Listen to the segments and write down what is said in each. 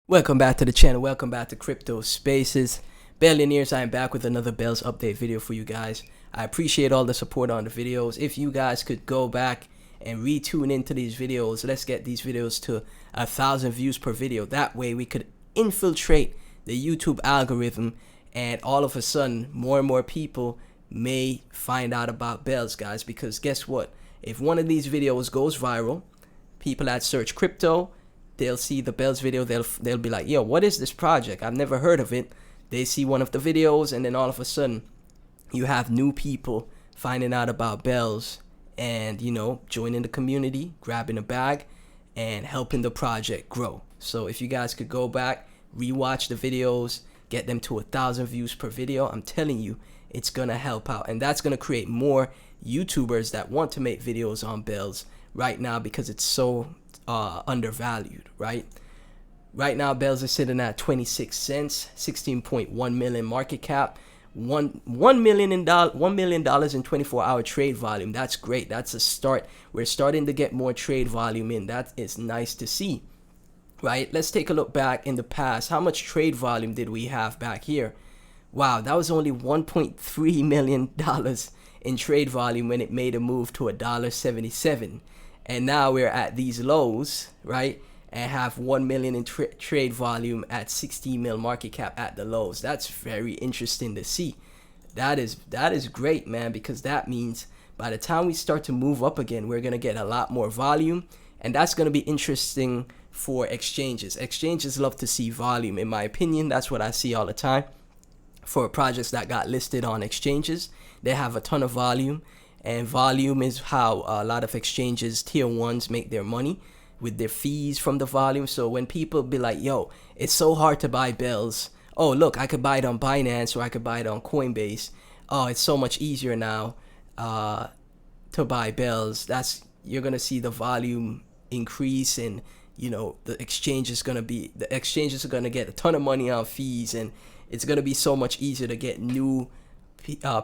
Welcome back to the channel. Welcome back to Crypto Spaces. Billionaires, I am back with another Bells update video for you guys. I appreciate all the support on the videos. If you guys could go back and retune into these videos, let's get these videos to 1,000 views per video. That way we could infiltrate the YouTube algorithm, and all of a sudden more and more people may find out about Bells, guys. Because guess what? If one of these videos goes viral, people that search crypto, they'll see the Bells video, they'll be like, yo, what is this project? I've never heard of it. They see one of the videos, and then all of a sudden you have new people finding out about Bells and, you know, joining the community, grabbing a bag and helping the project grow. So if you guys could go back, rewatch the videos, get them to 1,000 views per video, I'm telling you, it's gonna help out. And that's gonna create more YouTubers that want to make videos on Bells right now, because it's so undervalued. Right now Bells is sitting at 26 cents, 16.1 million market cap, $1 million in 24-hour trade volume. That's great. That's a start. We're starting to get more trade volume in. That is nice to see. Right, let's take a look back in the past. How much trade volume did we have back here? Wow, that was only $1.3 million in trade volume when it made a move to $1.77. And now we're at these lows, right, and have 1 million in trade volume at 16 mil market cap at the lows. That's very interesting to see. That is great, man, because that means by the time we start to move up again, we're gonna get a lot more volume, and that's gonna be interesting for exchanges. Exchanges love to see volume, in my opinion. That's what I see all the time for projects that got listed on exchanges. They have a ton of volume. And volume is how a lot of exchanges, tier ones, make their money, with their fees from the volume. So when people be like, yo, it's so hard to buy Bells. Oh, look, I could buy it on Binance, or I could buy it on Coinbase. Oh, it's so much easier now to buy Bells. You're going to see the volume increase, and, you know, the exchanges are going to get a ton of money on fees, and it's going to be so much easier to get new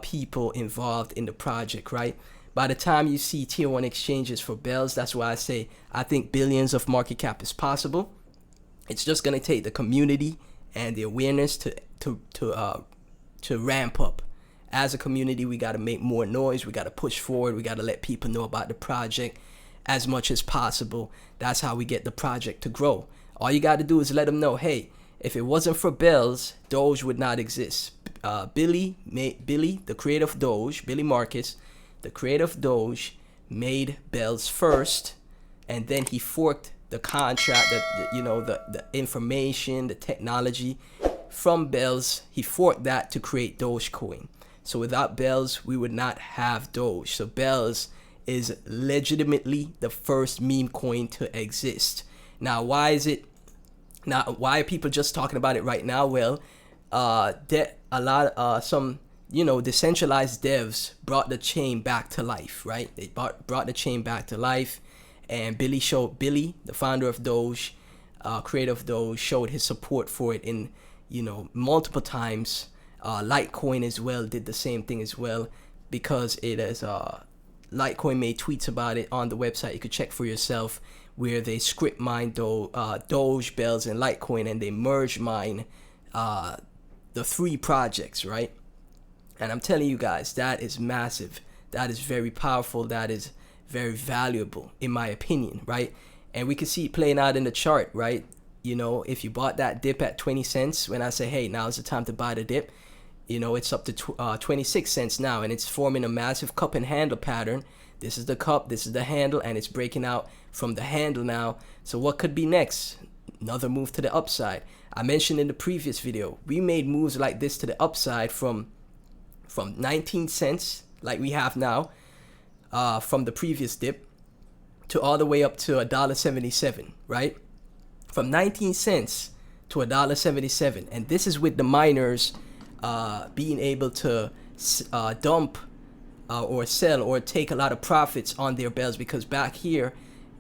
people involved in the project. Right, by the time you see tier 1 exchanges for Bells, that's why I say I think billions of market cap is possible. It's just going to take the community and the awareness to ramp up. As a community, we got to make more noise. We got to push forward. We got to let people know about the project as much as possible. That's how we get the project to grow. All you got to do is let them know, hey, if it wasn't for Bells, Doge would not exist. Billy, the creator of Doge, Billy Marcus, the creator of Doge, made Bells first, and then he forked the contract, the information, the technology from Bells. He forked that to create Dogecoin. So without Bells, we would not have Doge. So Bells is legitimately the first meme coin to exist. Now, why are people just talking about it right now? Well, some decentralized devs brought the chain back to life, right? They brought the chain back to life, and Billy, the founder of Doge, creator of Doge, showed his support for it in, multiple times. Litecoin as well did the same thing as well, because it is Litecoin made tweets about it on the website. You could check for yourself, where they script mine Doge, Bells, and Litecoin, and they merge mine the 3 projects, right? And I'm telling you guys, that is massive. That is very powerful. That is very valuable, in my opinion, right? And we can see it playing out in the chart, right? If you bought that dip at 20 cents, when I say, hey, now's the time to buy the dip, it's up to 26 cents now, and it's forming a massive cup and handle pattern. This is the cup, this is the handle, and it's breaking out from the handle now. So what could be next? Another move to the upside. I mentioned in the previous video, we made moves like this to the upside from 19 cents, like we have now, from the previous dip, to all the way up to $1.77, right? From 19 cents to $1.77. And this is with the miners being able to dump or sell or take a lot of profits on their Bells, because back here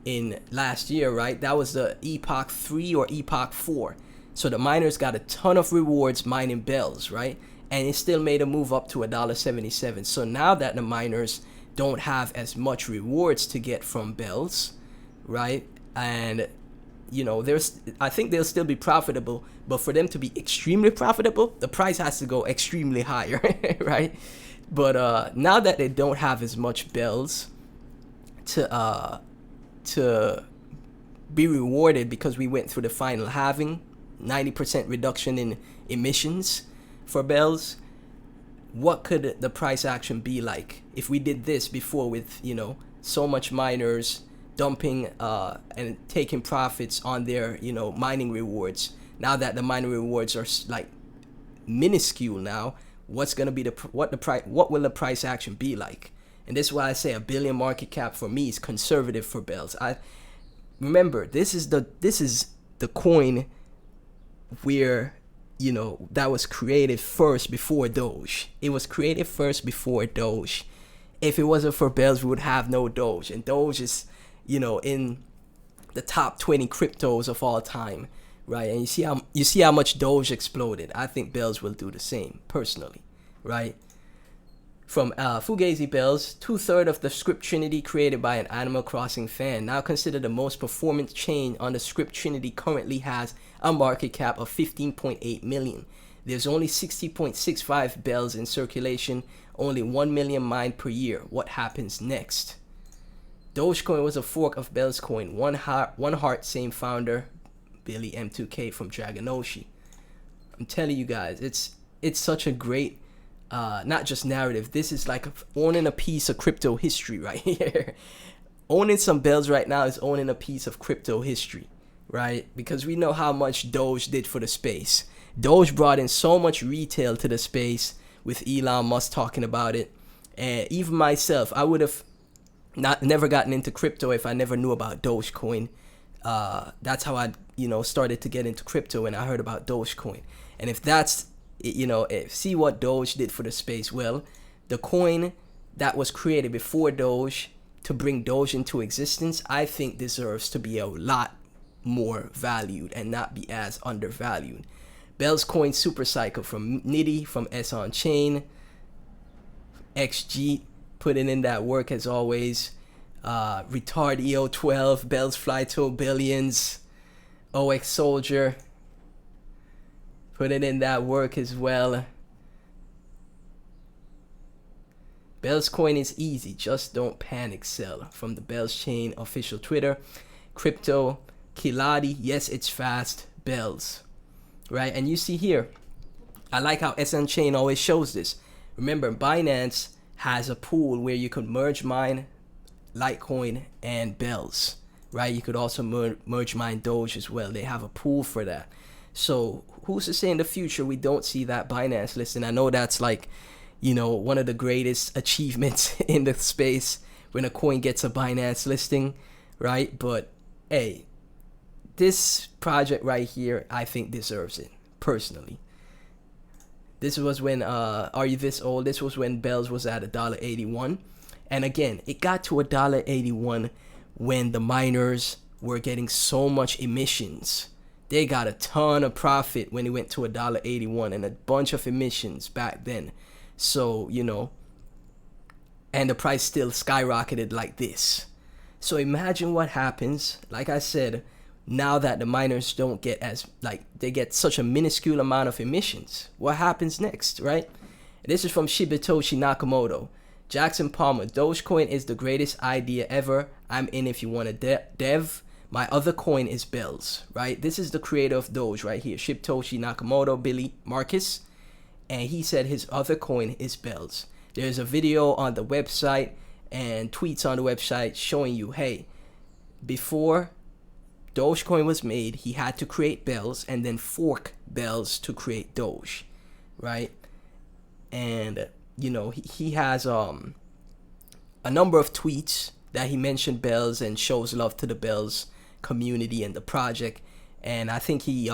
in last year, right, that was the Epoch 3 or Epoch 4. So the miners got a ton of rewards mining Bells, right? And it still made a move up to $1.77. So now that the miners don't have as much rewards to get from Bells, right? And I think they'll still be profitable, but for them to be extremely profitable, the price has to go extremely higher, right? But now that they don't have as much bells to be rewarded, because we went through the final halving, 90% reduction in emissions for bells, what could the price action be like if we did this before with, so much miners dumping and taking profits on their, mining rewards? Now that the mining rewards are like minuscule now, what will the price action be like? And this is why I say $1 billion market cap for me is conservative for bells. I remember, this is the coin where, that was created first before Doge. It was created first before Doge. If it wasn't for bells, we would have no Doge. And Doge is, in the top 20 cryptos of all time, right? And you see how much Doge exploded. I think bells will do the same, personally, right? From Fugazi Bells, 2/3 of the Script Trinity created by an Animal Crossing fan, now considered the most performant chain on the Script Trinity, currently has a market cap of 15.8 million. There's only 60.65 bells in circulation, only 1 million mined per year. What happens next? Dogecoin was a fork of Bell's coin. One heart, same founder, Billy M2K from Dragonoshi. I'm telling you guys, it's such a great not just narrative. This is like owning a piece of crypto history right here. Owning some bells right now is owning a piece of crypto history, right? Because we know how much Doge did for the space. Doge brought in so much retail to the space with Elon Musk talking about it. And even myself, I would have never gotten into crypto if I never knew about Dogecoin. That's how I, started to get into crypto when I heard about Dogecoin. And if that's, see what Doge did for the space. Well, the coin that was created before Doge to bring Doge into existence, I think deserves to be a lot more valued and not be as undervalued. Bell's coin super cycle from Nitty, from S on Chain, XG putting in that work as always. Retard EO12, Bell's Fly to Billions, OX Soldier putting in that work as well. Bell's coin is easy, just don't panic sell. From the Bell's Chain official Twitter. Crypto Kiladi, yes, it's fast. Bells, right? And you see here, I like how SN Chain always shows this. Remember, Binance has a pool where you could merge mine Litecoin and bells, right? You could also merge mine Doge as well. They have a pool for that. So who's to say in the future we don't see that Binance listing? I know that's like, one of the greatest achievements in the space when a coin gets a Binance listing, right? But hey, this project right here, I think deserves it, personally. This was when, are you this old? This was when bells was at $1.81. And again, it got to $1.81 when the miners were getting so much emissions. They got a ton of profit when it went to $1.81 and a bunch of emissions back then. So, and the price still skyrocketed like this. So imagine what happens, like I said, now that the miners don't get they get such a minuscule amount of emissions. What happens next, right? This is from Shibitoshi Nakamoto. Jackson Palmer, Dogecoin is the greatest idea ever. I'm in if you want to dev. My other coin is bells, right? This is the creator of Doge right here, Shibitoshi Nakamoto, Billy Marcus. And he said his other coin is bells. There's a video on the website and tweets on the website showing you, hey, before Dogecoin was made, he had to create bells and then fork bells to create Doge, right? And he has a number of tweets that he mentioned bells and shows love to the bells community and the project. And I think he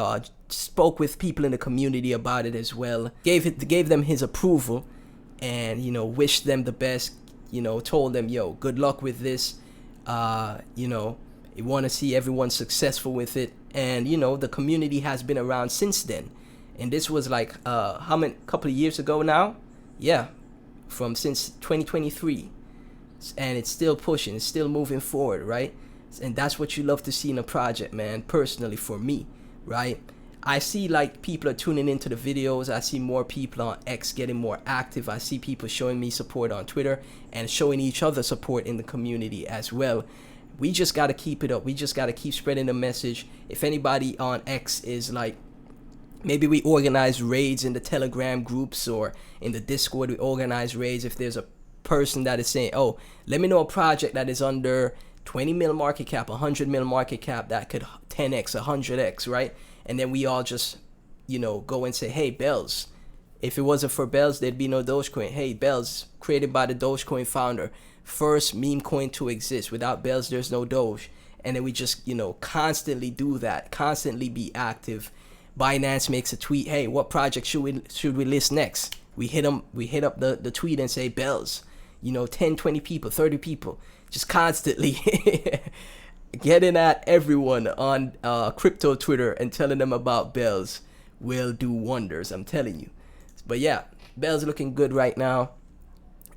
spoke with people in the community about it as well. Gave them his approval, and wished them the best. Told them, yo, good luck with this. You want to see everyone successful with it. And the community has been around since then. And this was like couple of years ago now. Yeah, since 2023, and it's still pushing, it's still moving forward, right? And that's what you love to see in a project, man. Personally, for me, right? I see like people are tuning into the videos. I see more people on X getting more active. I see people showing me support on Twitter and showing each other support in the community as well. We just got to keep it up. We just got to keep spreading the message. If anybody on X is like, maybe we organize raids in the Telegram groups or in the Discord, we organize raids. If there's a person that is saying, oh, let me know a project that is under 20 mil market cap, 100 mil market cap that could 10x, 100x, right? And then we all just, you know, go and say, hey, Bells, if it wasn't for Bells, there'd be no Dogecoin. Hey, Bells, created by the Dogecoin founder, first meme coin to exist. Without Bells, there's no Doge. And then we just, you know, constantly do that, constantly be active. Binance makes a tweet, hey, what project should we list next? We hit up the tweet and say, Bells, you know, 10, 20 people, 30 people, just constantly getting at everyone on crypto Twitter and telling them about Bells will do wonders, I'm telling you. But yeah, Bells looking good right now.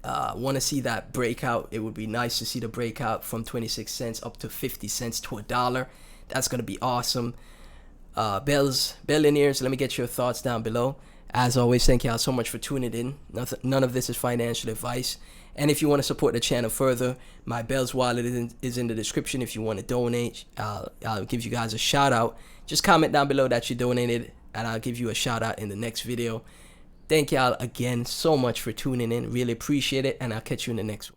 Want to see that breakout. It would be nice to see the breakout from 26 cents up to 50 cents to $1. That's going to be awesome. Billionaires, let me get your thoughts down below. As always, thank y'all so much for tuning in. None of this is financial advice. And if you want to support the channel further, my Bells wallet is in the description. If you want to donate, I'll give you guys a shout out. Just comment down below that you donated, and I'll give you a shout out in the next video. Thank y'all again so much for tuning in. Really appreciate it, and I'll catch you in the next one.